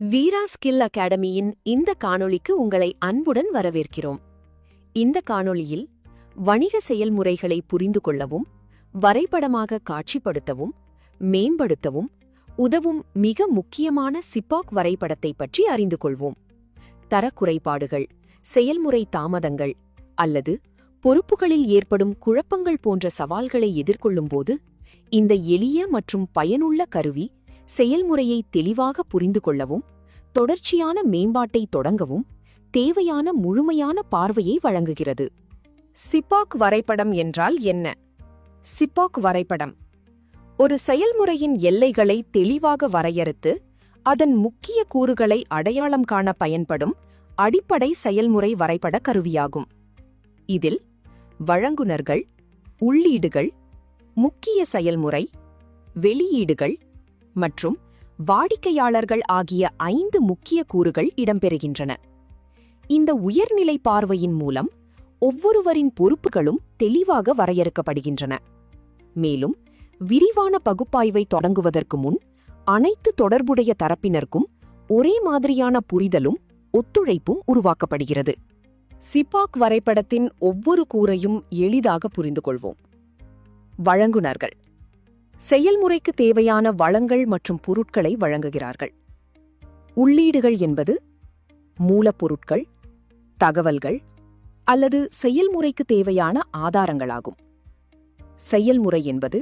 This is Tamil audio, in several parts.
வீரா ஸ்கில் அகாடமியின் இந்த காணொளிக்கு உங்களை அன்புடன் வரவேற்கிறோம். இந்த காணொளியில் வணிக செயல்முறைகளை புரிந்து கொள்ளவும், வரைபடமாக காட்சிப்படுத்தவும், மேம்படுத்தவும் உதவும் மிக முக்கியமான சிபாக் வரைபடத்தை பற்றி அறிந்து கொள்வோம். தரக்குறைபாடுகள், செயல்முறை தாமதங்கள் அல்லது பொறுப்புகளில் ஏற்படும் குழப்பங்கள் போன்ற சவால்களை எதிர்கொள்ளும்போது இந்த எளிய மற்றும் பயனுள்ள கருவி செயல்முறையை தெளிவாக புரிந்து கொள்ளவும், தொடர்ச்சியான மேம்பாட்டை தொடங்கவும் தேவையான முழுமையான பார்வையை வழங்குகிறது. சிபாக் வரைபடம் என்றால் என்ன? சிபாக் வரைபடம் ஒரு செயல்முறையின் எல்லைகளை தெளிவாக வரையறுத்து அதன் முக்கிய கூறுகளை அடையாளம் காண பயன்படும் அடிப்படை செயல்முறை வரைபட கருவியாகும். இதில் வழங்குநர்கள், உள்ளீடுகள், முக்கிய செயல்முறை, வெளியீடுகள் மற்றும் வாடிக்கையாளர்கள் ஆகிய 5 முக்கிய கூறுகள் இடம்பெறுகின்றன. இந்த உயர்நிலை பார்வையின் மூலம் ஒவ்வொருவரின் பொறுப்புகளும் தெளிவாக வரையறுக்கப்படுகின்றன. மேலும் விரிவான பகுப்பாய்வை தொடங்குவதற்கு முன் அனைத்து தொடர்புடைய தரப்பினருக்கும் ஒரே மாதிரியான புரிதலும் ஒத்துழைப்பும் உருவாக்கப்படுகிறது. சிபாக் வரைபடத்தின் ஒவ்வொரு கூறையும் எளிதாக புரிந்து கொள்வோம். வழங்குநர்கள் செயல்முறைக்கு தேவையான வளங்கள் மற்றும் பொருட்களை வழங்குகிறார்கள். உள்ளீடுகள் என்பது மூலப்பொருட்கள், தகவல்கள் அல்லது செயல்முறைக்கு தேவையான ஆதாரங்களாகும். செயல்முறை என்பது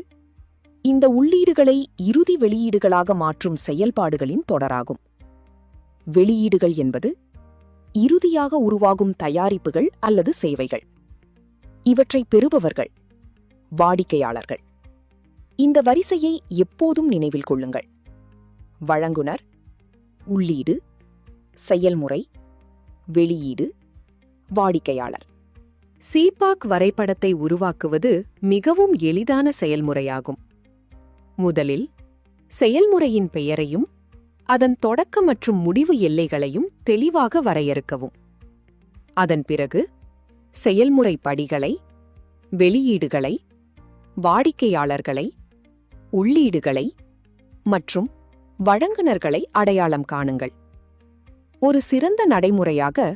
இந்த உள்ளீடுகளை இறுதி வெளியீடுகளாக மாற்றும் செயல்பாடுகளின் தொடராகும். வெளியீடுகள் என்பது இறுதியாக உருவாகும் தயாரிப்புகள் அல்லது சேவைகள். இவற்றை பெறுபவர்கள் வாடிக்கையாளர்கள். இந்த வரிசையை எப்போதும் நினைவில் கொள்ளுங்கள். வழங்குனர், உள்ளீடு, செயல்முறை, வெளியீடு, வாடிக்கையாளர். சிபாக் வரைபடத்தை உருவாக்குவது மிகவும் எளிதான செயல்முறையாகும். முதலில் செயல்முறையின் பெயரையும் அதன் தொடக்க மற்றும் முடிவு எல்லைகளையும் தெளிவாக வரையறுக்கவும். அதன் பிறகு செயல்முறை படிகளை, வெளியீடுகளை, வாடிக்கையாளர்களை, உள்ளீடுகளை மற்றும் வழங்குநர்களை அடையாளம் காணுங்கள். ஒரு சிறந்த நடைமுறையாக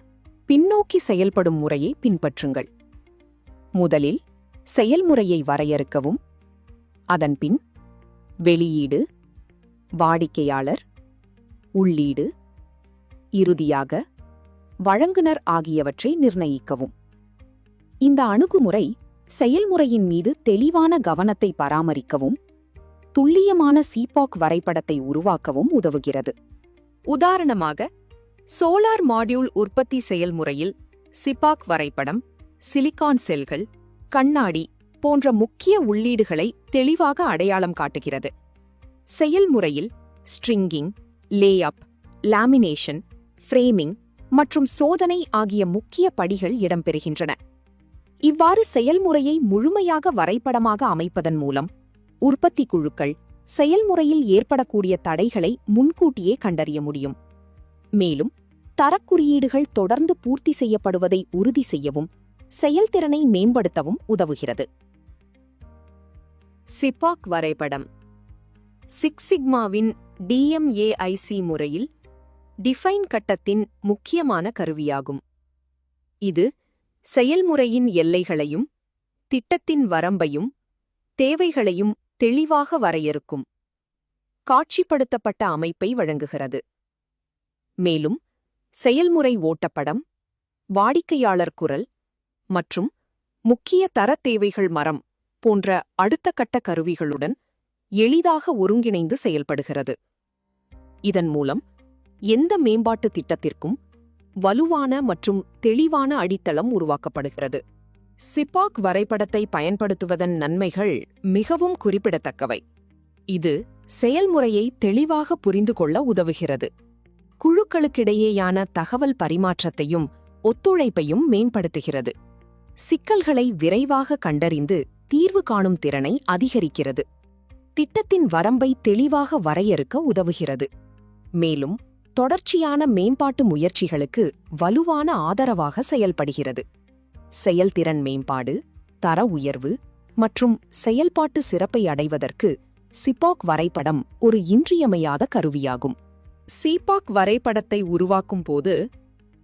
பின்னோக்கி செயல்படும் முறையை பின்பற்றுங்கள். முதலில் செயல்முறையை வரையறுக்கவும், அதன்பின் வெளியீடு, வாடிக்கையாளர், உள்ளீடு, இறுதியாக வழங்குனர் ஆகியவற்றை நிர்ணயிக்கவும். இந்த அணுகுமுறை செயல்முறையின் மீது தெளிவான கவனத்தை பராமரிக்கவும், துல்லியமான சிபாக் வரைபடத்தை உருவாக்கவும் உதவுகிறது. உதாரணமாக, சோலார் மாடியூல் உற்பத்தி செயல்முறையில் சிபாக் வரைபடம் சிலிகான் செல்கள், கண்ணாடி போன்ற முக்கிய உள்ளீடுகளை தெளிவாக அடையாளம் காட்டுகிறது. செயல்முறையில் ஸ்ட்ரிங்கிங், லேஅப், லேமினேஷன், ஃப்ரேமிங் மற்றும் சோதனை ஆகிய முக்கிய படிகள் இடம்பெறுகின்றன. இவ்வாறு செயல்முறையை முழுமையாக வரைபடமாக அமைப்பதன் மூலம் உற்பத்தி குழுக்கள் செயல்முறையில் ஏற்படக்கூடிய தடைகளை முன்கூட்டியே கண்டறிய முடியும். மேலும் தரக்குறியீடுகள் தொடர்ந்து பூர்த்தி செய்யப்படுவதை உறுதி செய்யவும், செயல்திறனை மேம்படுத்தவும் உதவுகிறது. சிபாக் வரைபடம் சிக்ஸ் சிக்மாவின் DMAIC முறையில் டிஃபைன் கட்டத்தின் முக்கியமான கருவியாகும். இது செயல்முறையின் எல்லைகளையும் திட்டத்தின் வரம்பையும் தேவைகளையும் தெளிவாக வரையறுக்கும் காட்சிப்படுத்தப்பட்ட அமைப்பை வழங்குகிறது. மேலும் செயல்முறை ஓட்டப்படம், வாடிக்கையாளர் குரல் மற்றும் முக்கிய தரத் தேவைகள் மரம் போன்ற அடுத்த கட்ட கருவிகளுடன் எளிதாக ஒருங்கிணைந்து செயல்படுகிறது. இதன் மூலம் எந்த மேம்பாட்டு திட்டத்திற்கும் வலுவான மற்றும் தெளிவான அடித்தளம் உருவாக்கப்படுகிறது. சிபாக் வரைபடத்தை பயன்படுத்துவதன் நன்மைகள் மிகவும் குறிப்பிடத்தக்கவை. இது செயல்முறையை தெளிவாக புரிந்து கொள்ள உதவுகிறது. குழுக்களுக்கிடையேயான தகவல் பரிமாற்றத்தையும் ஒத்துழைப்பையும் மேம்படுத்துகிறது. சிக்கல்களை விரைவாக கண்டறிந்து தீர்வு காணும் திறனை அதிகரிக்கிறது. திட்டத்தின் வரம்பை தெளிவாக வரையறுக்க உதவுகிறது. மேலும் தொடர்ச்சியான மேம்பாட்டு முயற்சிகளுக்கு வலுவான ஆதரவாக செயல்படுகிறது. செயல்திறன் மேம்பாடு, தர உயர்வு மற்றும் செயல்பாட்டு சிறப்பை அடைவதற்கு சிபாக் வரைபடம் ஒரு இன்றியமையாத கருவியாகும். சிபாக் வரைபடத்தை உருவாக்கும் போது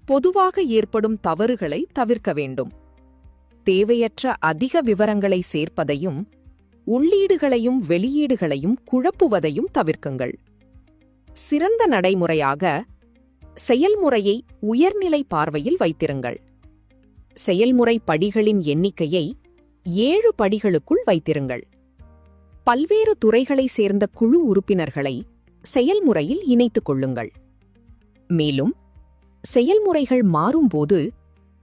பொதுவாக ஏற்படும் தவறுகளை தவிர்க்க வேண்டும். தேவையற்ற அதிக விவரங்களை சேர்ப்பதையும் உள்ளீடுகளையும் வெளியீடுகளையும் குழப்புவதையும் தவிர்க்குங்கள். சிறந்த நடைமுறையாக செயல்முறையை உயர்நிலை பார்வையில் வைத்திருங்கள். செயல்முறை படிகளின் எண்ணிக்கையை 7 படிகளுக்குள் வைத்திருங்கள். பல்வேறு துறைகளைச் சேர்ந்த குழு உறுப்பினர்களை செயல்முறையில் இணைத்துக் கொள்ளுங்கள். மேலும் செயல்முறைகள் மாறும்போது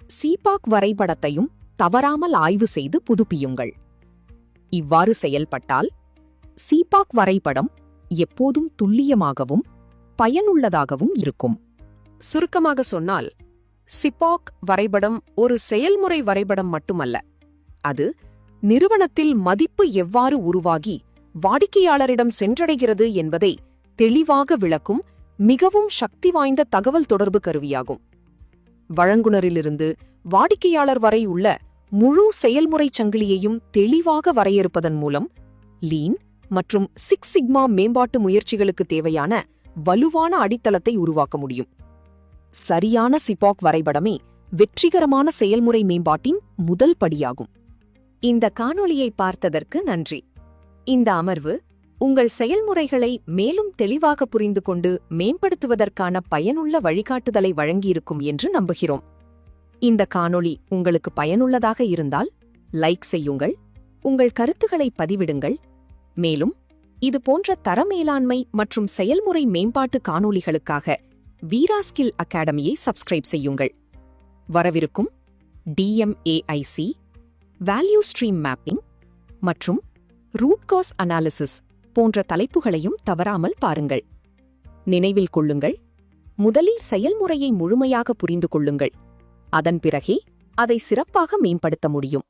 சிபாக் வரைபடத்தையும் தவறாமல் ஆய்வு செய்து புதுப்பியுங்கள். இவ்வாறு செயல்பட்டால் சிபாக் வரைபடம் எப்போதும் துல்லியமாகவும் பயனுள்ளதாகவும் இருக்கும். சுருக்கமாக சொன்னால், சிபாக் வரைபடம் ஒரு செயல்முறை வரைபடம் மட்டுமல்ல, அது நிறுவனத்தில் மதிப்பு எவ்வாறு உருவாகி வாடிக்கையாளரிடம் சென்றடைகிறது என்பதை தெளிவாக விளக்கும் மிகவும் சக்தி வாய்ந்த தகவல் தொடர்பு கருவியாகும். வழங்குனரிலிருந்து வாடிக்கையாளர் வரை உள்ள முழு செயல்முறைச் சங்கிலியையும் தெளிவாக வரையறுப்பதன் மூலம் லீன் மற்றும் சிக்ஸ் சிக்மா மேம்பாட்டு முயற்சிகளுக்கு தேவையான வலுவான அடித்தளத்தை உருவாக்க முடியும். சரியான சிபாக் வரைபடமே வெற்றிகரமான செயல்முறை மேம்பாட்டின் முதல் படியாகும். இந்த காணொளியை பார்த்ததற்கு நன்றி. இந்த அமர்வு உங்கள் செயல்முறைகளை மேலும் தெளிவாக புரிந்து கொண்டு மேம்படுத்துவதற்கான பயனுள்ள வழிகாட்டுதலை வழங்கியிருக்கும் என்று நம்புகிறோம். இந்த காணொளி உங்களுக்கு பயனுள்ளதாக இருந்தால் லைக் செய்யுங்கள், உங்கள் கருத்துக்களை பதிவிடுங்கள். மேலும் இது போன்ற தர மேலாண்மை மற்றும் செயல்முறை மேம்பாட்டு காணொளிகளுக்காக வீராஸ்கில் அகாடமியை சப்ஸ்கிரைப் செய்யுங்கள். வரவிருக்கும் DMAIC, வேல்யூ ஸ்ட்ரீம் மேப்பிங் மற்றும் ரூட் காஸ் அனாலிசிஸ் போன்ற தலைப்புகளையும் தவறாமல் பாருங்கள். நினைவில் கொள்ளுங்கள், முதலில் செயல்முறையை முழுமையாக புரிந்து கொள்ளுங்கள். அதன் பிறகே அதை சிறப்பாக மேம்படுத்த முடியும்.